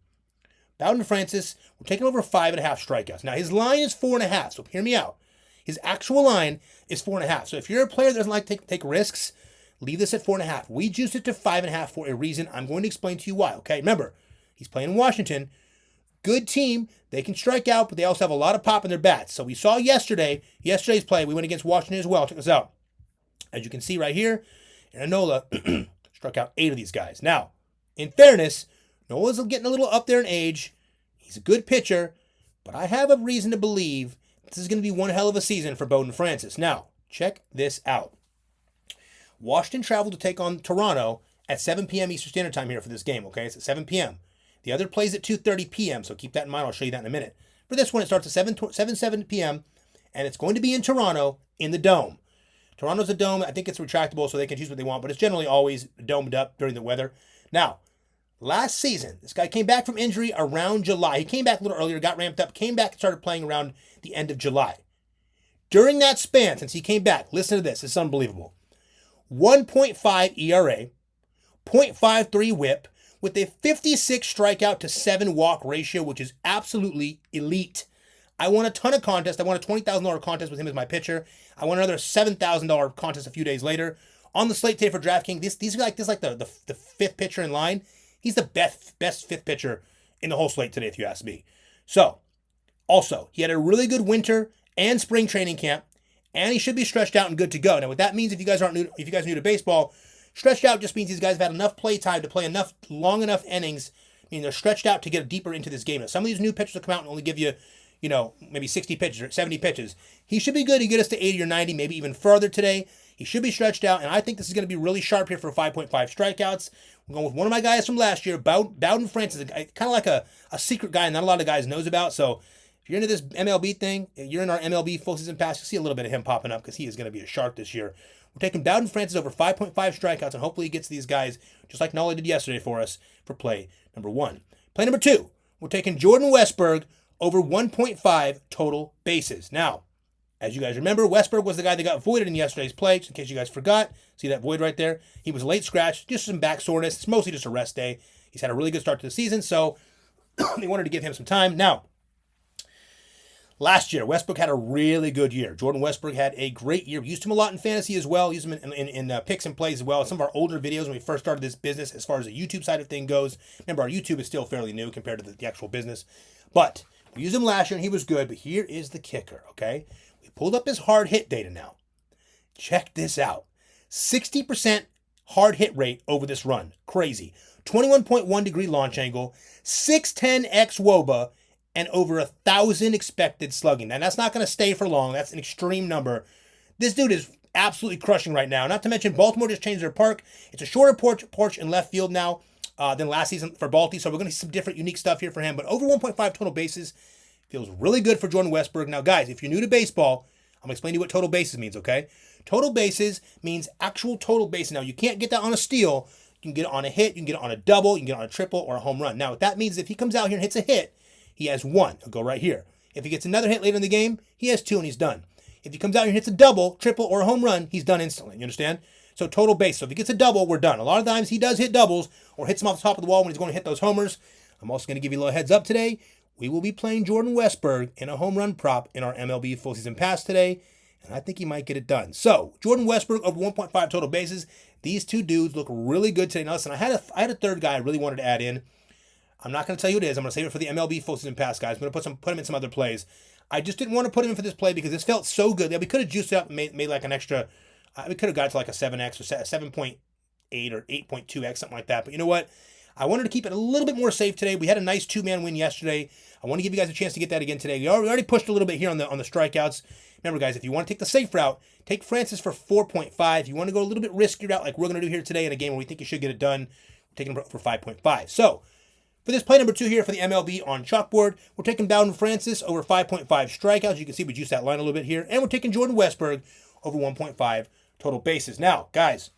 Bowden Francis, we're taking over 5.5 strikeouts. Now, his line is 4.5, so hear me out. His actual line is 4.5. So if you're a player that doesn't like to take risks, leave this at 4.5. We juiced it to 5.5 for a reason. I'm going to explain to you why, okay? Remember, he's playing in Washington. Good team. They can strike out, but they also have a lot of pop in their bats. So we saw yesterday's play. We went against Washington as well. Check this out. As you can see right here, Enola struck out 8 of these guys. Now, in fairness, Nola's getting a little up there in age. He's a good pitcher, but I have a reason to believe this is going to be one hell of a season for Bowden Francis. Now, check this out. Washington traveled to take on Toronto at 7 p.m. Eastern Standard Time here for this game, okay? It's at 7 p.m. The other plays at 2:30 p.m., so keep that in mind. I'll show you that in a minute. For this one, it starts at 7 p.m., and it's going to be in Toronto in the Dome. Toronto's a dome. I think it's retractable, so they can choose what they want, but it's generally always domed up during the weather. Now, last season, this guy came back from injury around July. He came back a little earlier, got ramped up, came back and started playing around the end of July. During that span, since he came back, listen to this. It's unbelievable. 1.5 ERA, 0.53 whip, with a 56 strikeout to 7 walk ratio, which is absolutely elite. I won a ton of contests. I won a $20,000 contest with him as my pitcher. I won another $7,000 contest a few days later. On the slate today for DraftKings, this is like the fifth pitcher in line. He's the best fifth pitcher in the whole slate today, if you ask me. So, also, he had a really good winter and spring training camp, and he should be stretched out and good to go. Now, what that means, if you guys are new to baseball, stretched out just means these guys have had enough play time to play long enough innings. I mean, they're stretched out to get deeper into this game. Now, some of these new pitchers will come out and only give you, maybe 60 pitches or 70 pitches. He should be good to get us to 80 or 90, maybe even further today. He should be stretched out, and I think this is going to be really sharp here for 5.5 strikeouts. I'm going with one of my guys from last year, Bowden Francis, kind of like a secret guy not a lot of guys knows about. So If you're into this MLB thing, you're in our MLB full season pass, you'll see a little bit of him popping up because he is going to be a shark this year. We're taking Bowden Francis over 5.5 strikeouts, and hopefully he gets these guys, just like Nolly did yesterday for us, for play number 1. Play number 2, we're taking Jordan Westburg over 1.5 total bases. Now, as you guys remember, Westburg was the guy that got voided in yesterday's play, just in case you guys forgot. See that void right there? He was a late scratch, just some back soreness. It's mostly just a rest day. He's had a really good start to the season, so they wanted to give him some time. Now, last year, Westbrook had a really good year. Jordan Westbrook had a great year. We used him a lot in fantasy as well. Used him in picks and plays as well. Some of our older videos when we first started this business, as far as the YouTube side of thing goes. Remember, our YouTube is still fairly new compared to the actual business. But we used him last year, and he was good. But here is the kicker, okay? We pulled up his hard hit data now. Check this out. 60% hard hit rate over this run. Crazy. 21.1 degree launch angle, 610 xWOBA, and over 1,000 expected slugging. Now, that's not going to stay for long. That's an extreme number. This dude is absolutely crushing right now. Not to mention, Baltimore just changed their park. It's a shorter porch in left field now than last season for Balti, so we're going to see some different, unique stuff here for him. But over 1.5 total bases feels really good for Jordan Westbrook. Now, guys, if you're new to baseball, I'm going to explain to you what total bases means, okay? Total bases means actual total bases. Now, you can't get that on a steal. You can get it on a hit, you can get it on a double, you can get it on a triple or a home run. Now, what that means is if he comes out here and hits a hit, he has 1. He'll go right here. If he gets another hit later in the game, he has 2 and he's done. If he comes out here and hits a double, triple, or a home run, he's done instantly. You understand? So total base. So if he gets a double, we're done. A lot of times he does hit doubles or hits them off the top of the wall when he's going to hit those homers. I'm also going to give you a little heads up today. We will be playing Jordan Westburg in a home run prop in our MLB full season pass today. And I think he might get it done. So Jordan Westbrook over 1.5 total bases. These two dudes look really good today. Now listen, I had a third guy I really wanted to add in. I'm not going to tell you who it is. I'm going to save it for the MLB full season pass, guys. I'm going to put him in some other plays. I just didn't want to put him in for this play because this felt so good. Yeah, we could have juiced it up and made like an extra. We could have got to like a 7x or 7.8 or 8.2x, something like that. But you know what? I wanted to keep it a little bit more safe today. We had a nice 2-man win yesterday. I want to give you guys a chance to get that again today. We already pushed a little bit here on the strikeouts. Remember, guys, if you want to take the safe route, take Francis for 4.5. If you want to go a little bit riskier route like we're going to do here today in a game where we think you should get it done, we're taking him for 5.5. So, for this play number 2 here for the MLB on Chalkboard, we're taking Bowden Francis over 5.5 strikeouts. You can see we juiced that line a little bit here. And we're taking Jordan Westburg over 1.5 total bases. Now, guys,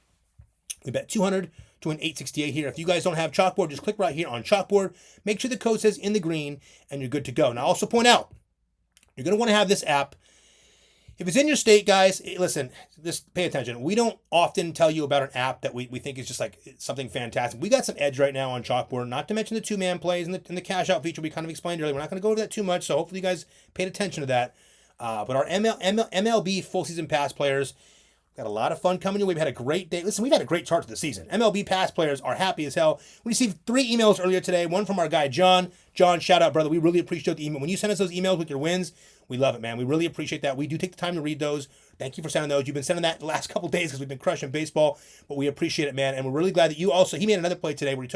we bet 200 to an 868 here. If you guys don't have Chalkboard, just click right here on Chalkboard. Make sure the code says InTheGreen, and you're good to go. Now, I'll also point out, you're going to want to have this app. If it's in your state, guys, listen, just pay attention. We don't often tell you about an app that we think is just like something fantastic. We got some edge right now on Chalkboard, not to mention the 2-man plays and the cash out feature we kind of explained earlier. We're not going to go over that too much, so hopefully you guys paid attention to that. But our MLB full season pass players got a lot of fun coming your way. We had a great day. Listen, we've had a great start to the season. MLB pass players are happy as hell. We received 3 emails earlier today. One from our guy, John. John, shout out, brother. We really appreciate the email. When you send us those emails with your wins, we love it, man. We really appreciate that. We do take the time to read those. Thank you for sending those. You've been sending that the last couple days because we've been crushing baseball, but we appreciate it, man. And we're really glad that you also, he made another play today where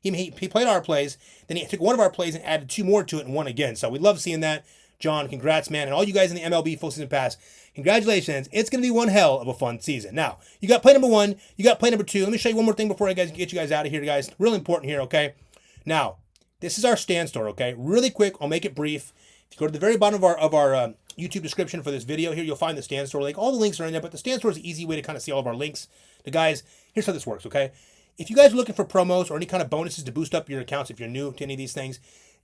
he played our plays, then he took one of our plays and added 2 more to it and won again. So we love seeing that. John, congrats, man. And all you guys in the MLB full season pass, congratulations. It's going to be one hell of a fun season. Now, you got play number 1. You got play number 2. Let me show you one more thing before I get you guys out of here, guys. Real important here, okay? Now, this is our stand store, okay? Really quick, I'll make it brief. If you go to the very bottom of our YouTube description for this video here, you'll find the stand store link. All the links are in there, but the stand store is an easy way to kind of see all of our links. The guys, here's how this works, okay? If you guys are looking for promos or any kind of bonuses to boost up your accounts if you're new to any of these things,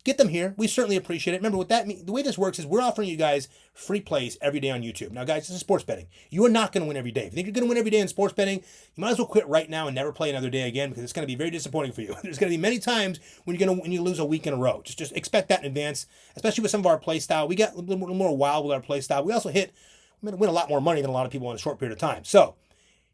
get them here. We certainly appreciate it. Remember, the way this works is we're offering you guys free plays every day on YouTube. Now, guys, this is sports betting. You are not going to win every day. If you think you're going to win every day in sports betting, you might as well quit right now and never play another day again because it's going to be very disappointing for you. There's going to be many times when you lose a week in a row. Just expect that in advance, especially with some of our play style. We get a little more wild with our play style. We also win a lot more money than a lot of people in a short period of time. So,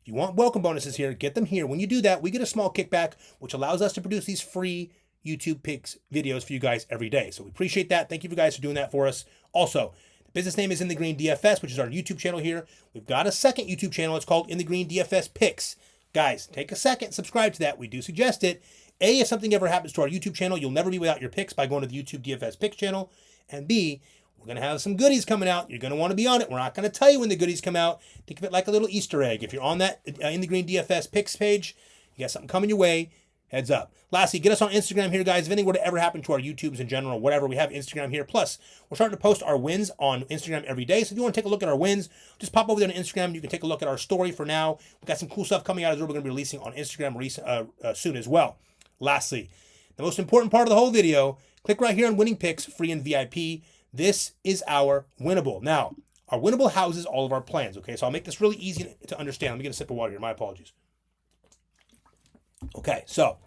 if you want welcome bonuses here, get them here. When you do that, we get a small kickback, which allows us to produce these free YouTube picks videos for you guys every day. So we appreciate that. Thank you guys for doing that for us. Also, the business name is InTheGreen DFS, which is our YouTube channel here. We've got a second YouTube channel. It's called InTheGreen DFS Picks. Guys, take a second, subscribe to that. We do suggest it. A, if something ever happens to our YouTube channel, you'll never be without your picks by going to the YouTube DFS Picks channel. And B, we're going to have some goodies coming out. You're going to want to be on it. We're not going to tell you when the goodies come out. Think of it like a little Easter egg. If you're on that InTheGreen DFS Picks page, you got something coming your way. Heads up. Lastly, get us on Instagram here, guys. If anything were to ever happen to our YouTubes in general, whatever, we have Instagram here. Plus, we're starting to post our wins on Instagram every day. So if you want to take a look at our wins, just pop over there on Instagram. You can take a look at our story for now. We've got some cool stuff coming out as well. We're going to be releasing on Instagram soon as well. Lastly, the most important part of the whole video, click right here on Winning Picks, free and VIP. This is our winnable. Now, our winnable houses all of our plans, okay? So I'll make this really easy to understand. Let me get a sip of water here. My apologies. Okay, so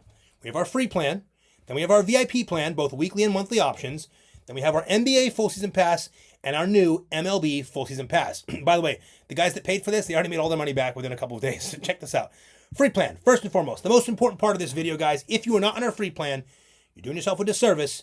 we have our free plan. Then we have our VIP plan, both weekly and monthly options. Then we have our NBA full season pass and our new MLB full season pass. By the way, the guys that paid for this, they already made all their money back within a couple of days. So check this out. Free plan, first and foremost. The most important part of this video, guys, if you are not on our free plan, you're doing yourself a disservice.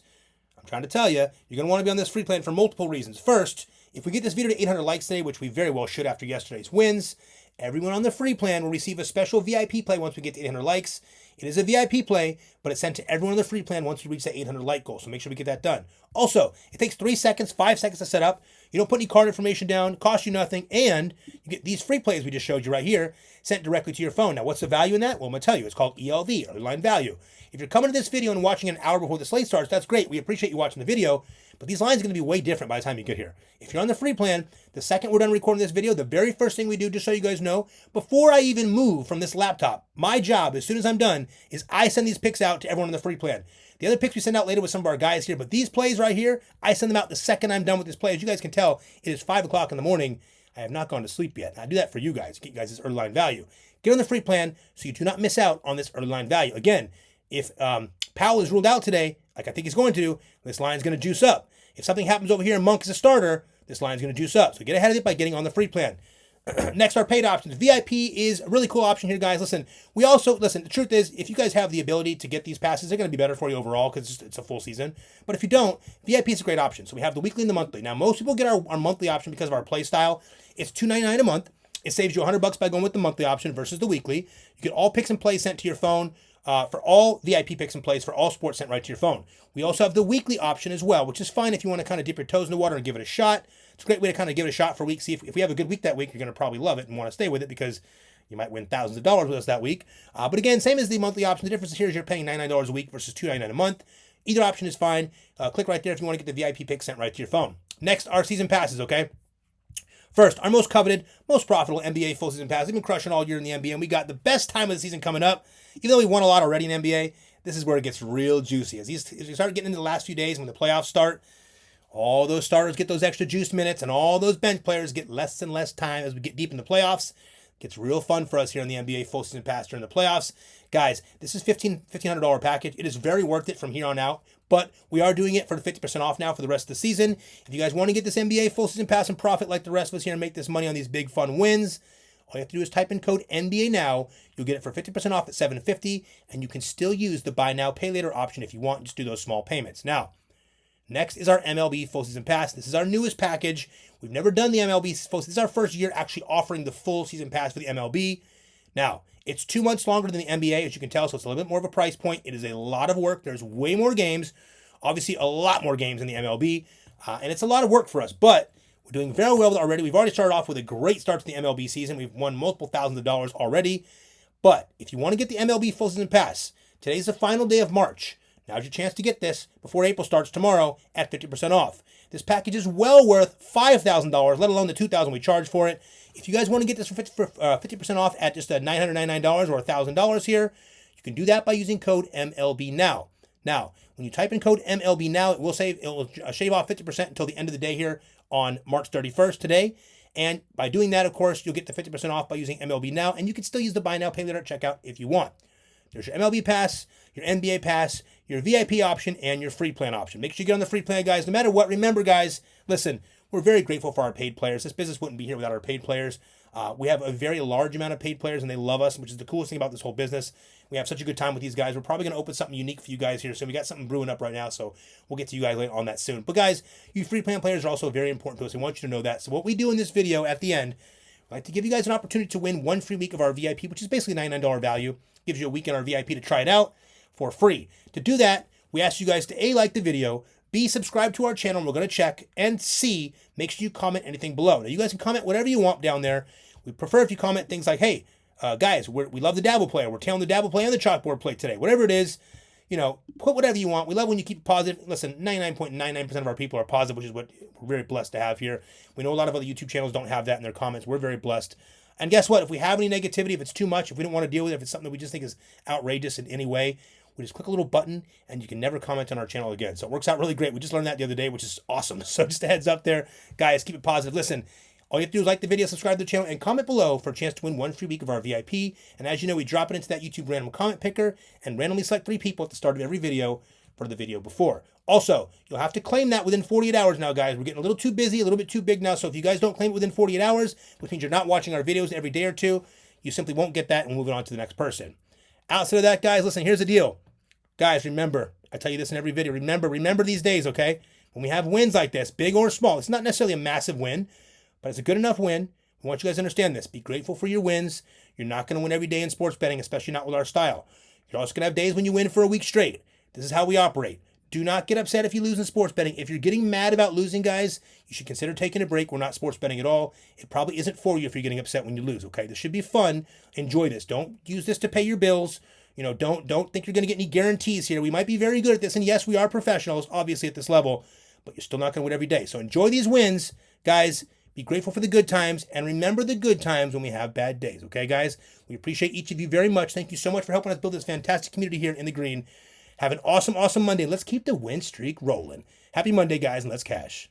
I'm trying to tell you, you're going to want to be on this free plan for multiple reasons. First, if we get this video to 800 likes today, which we very well should after yesterday's wins, everyone on the free plan will receive a special VIP play once we get to 800 likes. It is a VIP play, but it's sent to everyone on the free plan once we reach that 800 like goal. So make sure we get that done. Also, it takes 3 seconds, 5 seconds to set up. You don't put any card information down, costs you nothing, and you get these free plays we just showed you right here sent directly to your phone. Now, what's the value in that? Well, I'm going to tell you. It's called ELV, early line value. If you're coming to this video and watching an hour before the slate starts, that's great. We appreciate you watching the video, but these lines are going to be way different by the time you get here. If you're on the free plan, the second we're done recording this video, the very first thing we do, just so you guys know, before I even move from this laptop, my job, as soon as I'm done, is I send these picks out to everyone on the free plan. The other picks we send out later with some of our guys here, but these plays right here, I send them out the second I'm done with this play. As you guys can tell, it is 5 o'clock in the morning. I have not gone to sleep yet. I do that for you guys, get you guys this early line value. Get on the free plan so you do not miss out on this early line value. Again, if Powell is ruled out today, like I think he's going to, this line is going to juice up. If something happens over here and Monk is a starter, this line is going to juice up. So get ahead of it by getting on the free plan. Next, our paid options. VIP is a really cool option here, guys. Listen, the truth is, if you guys have the ability to get these passes, they're going to be better for you overall because it's a full season. But if you don't, VIP is a great option. So we have the weekly and the monthly. Now, most people get our monthly option because of our play style. It's $2.99 a month. It saves you $100 by going with the monthly option versus the weekly. You get all picks and plays sent to your phone. For all VIP picks and plays for all sports sent right to your phone. We also have the weekly option as well, which is fine if you want to kind of dip your toes in the water and give it a shot. It's a great way to kind of give it a shot for a week. See if we have a good week that week, you're going to probably love it and want to stay with it because you might win thousands of dollars with us that week. But again, same as the monthly option. The difference here is you're paying $99 a week versus $2.99 a month. Either option is fine. Click right there if you want to get the VIP pick sent right to your phone. Next, our season passes, okay? First, our most coveted, most profitable NBA full season pass. We've been crushing all year in the NBA, and we got the best time of the season coming up. Even though we won a lot already in NBA, this is where it gets real juicy. As you start getting into the last few days when the playoffs start, all those starters get those extra juice minutes, and all those bench players get less and less time as we get deep in the playoffs. It gets real fun for us here in the NBA full season pass during the playoffs. Guys, this is $1,500 package. It is very worth it from here on out. But we are doing it for the 50% off now for the rest of the season. If you guys want to get this NBA full season pass and profit like the rest of us here and make this money on these big fun wins, all you have to do is type in code NBA now. You'll get it for 50% off at $750, and you can still use the buy now, pay later option if you want. Just do those small payments. Now, next is our MLB full season pass. This is our newest package. We've never done the MLB full season. This is our first year actually offering the full season pass for the MLB. Now, it's 2 months longer than the NBA, as you can tell, so it's a little bit more of a price point. It is a lot of work. There's way more games. Obviously, a lot more games in the MLB, and it's a lot of work for us, but we're doing very well with it already. We've already started off with a great start to the MLB season. We've won multiple thousands of dollars already, but if you want to get the MLB full season pass, today's the final day of March. Now's your chance to get this before April starts tomorrow at 50% off. This package is well worth $5,000, let alone the $2,000 we charge for it. If you guys want to get this for 50% off at just $999 or $1,000 here, you can do that by using code MLB now. Now, when you type in code MLB now, it will shave off 50% until the end of the day here on March 31st today. And by doing that, of course, you'll get the 50% off by using MLB now, and you can still use the buy now, pay later at checkout if you want. There's your MLB pass, your NBA pass, your VIP option, and your free plan option. Make sure you get on the free plan, guys. No matter what, remember, guys, listen, we're very grateful for our paid players. This business wouldn't be here without our paid players. We have a very large amount of paid players, and they love us, which is the coolest thing about this whole business. We have such a good time with these guys. We're probably going to open something unique for you guys here soon. We got something brewing up right now, so we'll get to you guys later on that soon. But guys, you free plan players are also very important to us. We want you to know that. So what we do in this video at the end, I'd like to give you guys an opportunity to win one free week of our VIP, which is basically $99 value. Gives you a week in our VIP to try it out for free. To do that, we ask you guys to A, like the video, B, subscribe to our channel, and we're going to check, and C, make sure you comment anything below. Now, you guys can comment whatever you want down there. We prefer if you comment things like, hey, Guys, we love the Dabble player. We're tailing the Dabble play and the Chalkboard play today. Whatever it is, put whatever you want. We love when you keep it positive. Listen, 99.99% of our people are positive, which is what we're very blessed to have here. We know a lot of other YouTube channels don't have that in their comments. We're very blessed. And guess what? If we have any negativity, if it's too much, if we don't want to deal with it, if it's something that we just think is outrageous in any way, we just click a little button and you can never comment on our channel again. So it works out really great. We just learned that the other day, which is awesome. So just a heads up there. Guys, keep it positive. Listen, all you have to do is like the video, subscribe to the channel, and comment below for a chance to win one free week of our VIP. And as you know, we drop it into that YouTube random comment picker and randomly select 3 people at the start of every video for the video before. Also, you'll have to claim that within 48 hours now, guys. We're getting a little too busy, a little bit too big now. So if you guys don't claim it within 48 hours, which means you're not watching our videos every day or two, you simply won't get that and move it on to the next person. Outside of that, guys, listen, here's the deal. Guys, remember, I tell you this in every video. Remember these days, okay? When we have wins like this, big or small, it's not necessarily a massive win, but it's a good enough win. I want you guys to understand this. Be grateful for your wins. You're not going to win every day in sports betting, especially not with our style. You're also going to have days when you win for a week straight. This is how we operate. Do not get upset if you lose in sports betting. If you're getting mad about losing, guys, you should consider taking a break. We're not sports betting at all. It probably isn't for you if you're getting upset when you lose, okay? This should be fun. Enjoy this. Don't use this to pay your bills. Don't think you're going to get any guarantees here. We might be very good at this, and yes, we are professionals, obviously, at this level, but you're still not going to win every day. So enjoy these wins, guys. Be grateful for the good times, and remember the good times when we have bad days, okay, guys? We appreciate each of you very much. Thank you so much for helping us build this fantastic community here in the green. Have an awesome, awesome Monday. Let's keep the win streak rolling. Happy Monday, guys, and let's cash.